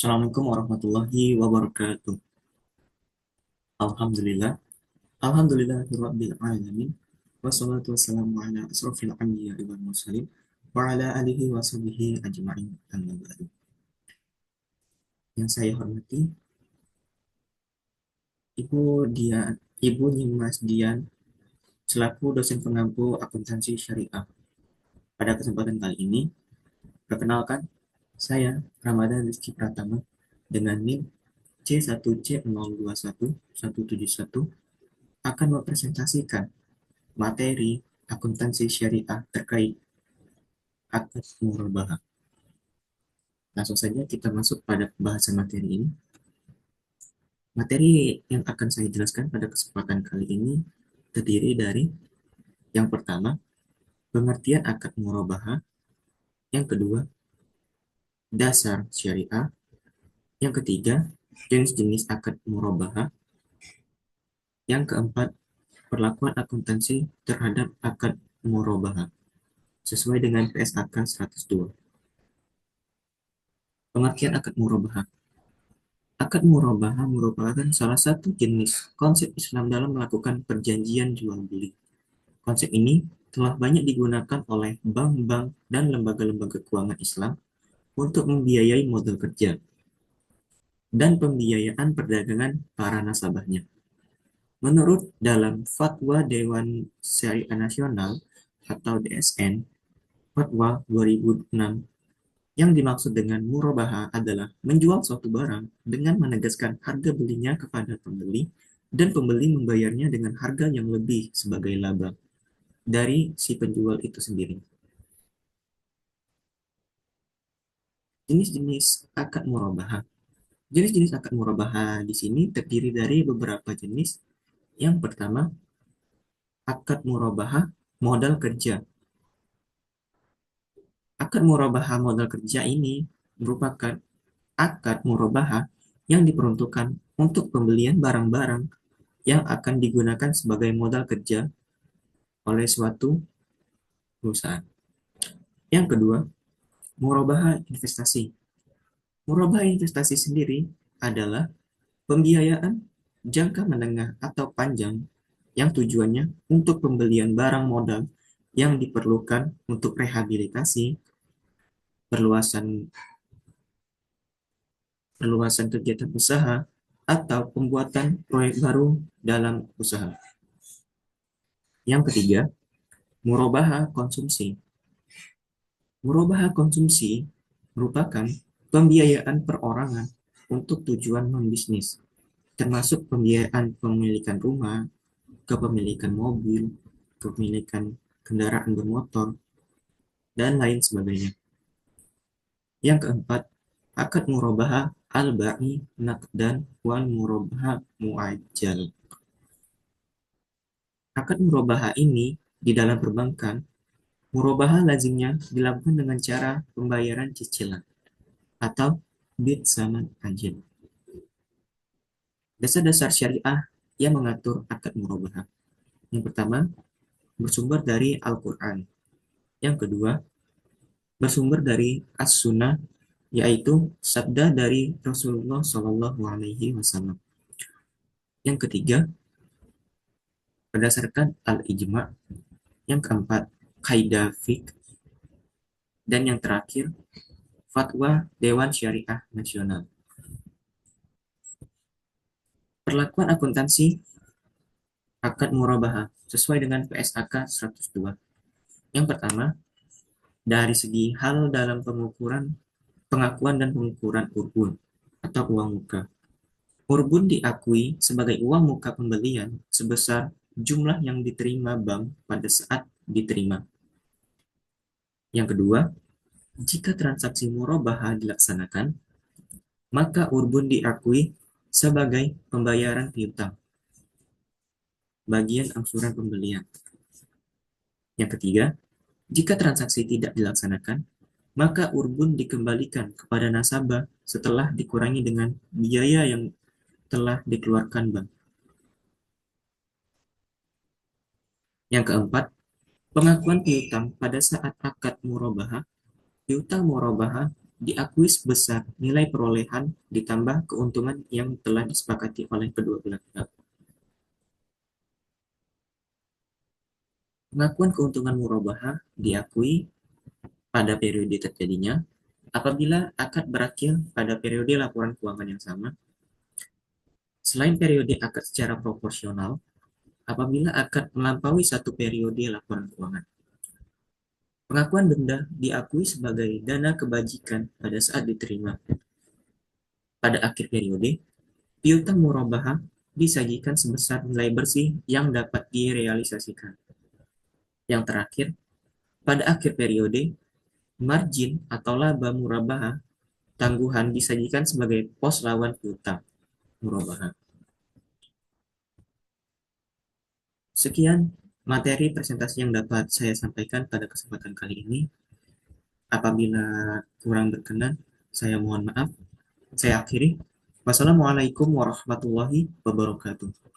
Assalamualaikum warahmatullahi wabarakatuh. Alhamdulillah. Alhamdulillahirabbil alamin. Wassalatu wassalamu ala asrofil anbiya'i wal mursalin wa ala alihi wa sahbihi ajma'in. Amma ba'du. Yang saya hormati Ibu Dian, Ibu Nyimas Dian selaku dosen pengampu akuntansi syariah. Pada kesempatan kali ini, perkenalkan saya Ramadan Rizky Pratama dengan NIM C1C021171 akan mempresentasikan materi akuntansi syariah terkait akad murabahah. Langsung saja kita masuk pada pembahasan materi ini. Materi yang akan saya jelaskan pada kesempatan kali ini terdiri dari yang pertama, pengertian akad murabahah, yang kedua, dasar syariah, yang ketiga, jenis-jenis akad murabahah, yang keempat, perlakuan akuntansi terhadap akad murabahah sesuai dengan PSAK 102. Pengertian akad murabahah. Akad murabahah merupakan salah satu jenis konsep Islam dalam melakukan perjanjian jual beli. Konsep ini telah banyak digunakan oleh bank-bank dan lembaga-lembaga keuangan Islam untuk membiayai modal kerja dan pembiayaan perdagangan para nasabahnya. Menurut dalam Fatwa Dewan Syariah Nasional atau DSN, Fatwa 2006, yang dimaksud dengan murabaha adalah menjual suatu barang dengan menegaskan harga belinya kepada pembeli dan pembeli membayarnya dengan harga yang lebih sebagai laba dari si penjual itu sendiri. Jenis-jenis akad murabaha. Jenis-jenis akad murabaha di sini terdiri dari beberapa jenis. Yang pertama, akad murabaha modal kerja. Akad murabaha modal kerja ini merupakan akad murabaha yang diperuntukkan untuk pembelian barang-barang yang akan digunakan sebagai modal kerja oleh suatu perusahaan. Yang kedua, murabaha investasi. Murabaha investasi sendiri adalah pembiayaan jangka menengah atau panjang yang tujuannya untuk pembelian barang modal yang diperlukan untuk rehabilitasi, perluasan perluasan kegiatan usaha, atau pembuatan proyek baru dalam usaha. Yang ketiga, murabaha konsumsi. Murabaha konsumsi merupakan pembiayaan perorangan untuk tujuan membisnis, termasuk pembiayaan pemilikan rumah, kepemilikan mobil, kepemilikan kendaraan bermotor, dan lain sebagainya. Yang keempat, akad murabaha al-ba'i naqdan wal murabaha muajjal. Akad murabaha ini di dalam perbankan, murabaha lazimnya dilakukan dengan cara pembayaran cicilan atau bid zaman ajal. Dasar-dasar syariah yang mengatur akad murabaha. Yang pertama, bersumber dari Al-Quran. Yang kedua, bersumber dari As-Sunnah, yaitu sabda dari Rasulullah Shallallahu Alaihi Wasallam. Yang ketiga, berdasarkan Al-Ijma'. Yang keempat, kaidah fiqh. Dan yang terakhir, fatwa Dewan Syariah Nasional. Perlakuan akuntansi akad murabaha sesuai dengan PSAK 102. Yang pertama, dari segi hal dalam pengakuan dan pengukuran urbun atau uang muka. Urbun diakui sebagai uang muka pembelian sebesar jumlah yang diterima bank pada saat diterima. Yang kedua, jika transaksi murabaha dilaksanakan, maka urbun diakui sebagai pembayaran piutang, bagian angsuran pembelian. Yang ketiga, jika transaksi tidak dilaksanakan, maka urbun dikembalikan kepada nasabah setelah dikurangi dengan biaya yang telah dikeluarkan bank. Yang keempat, pengakuan piutang pada saat akad murabaha. Piutang murabaha diakui sebesar nilai perolehan ditambah keuntungan yang telah disepakati oleh kedua belah pihak. Pengakuan keuntungan murabahah diakui pada periode terjadinya apabila akad berakhir pada periode laporan keuangan yang sama, selain periode akad secara proporsional, apabila akad melampaui satu periode laporan keuangan. Pengakuan denda diakui sebagai dana kebajikan pada saat diterima. Pada akhir periode, piutang murabahah disajikan sebesar nilai bersih yang dapat direalisasikan. Yang terakhir, pada akhir periode, margin atau laba murabahah tangguhan disajikan sebagai pos lawan piutang murabahah. Sekian materi presentasi yang dapat saya sampaikan pada kesempatan kali ini. Apabila kurang berkenan, saya mohon maaf. Saya akhiri. Wassalamualaikum warahmatullahi wabarakatuh.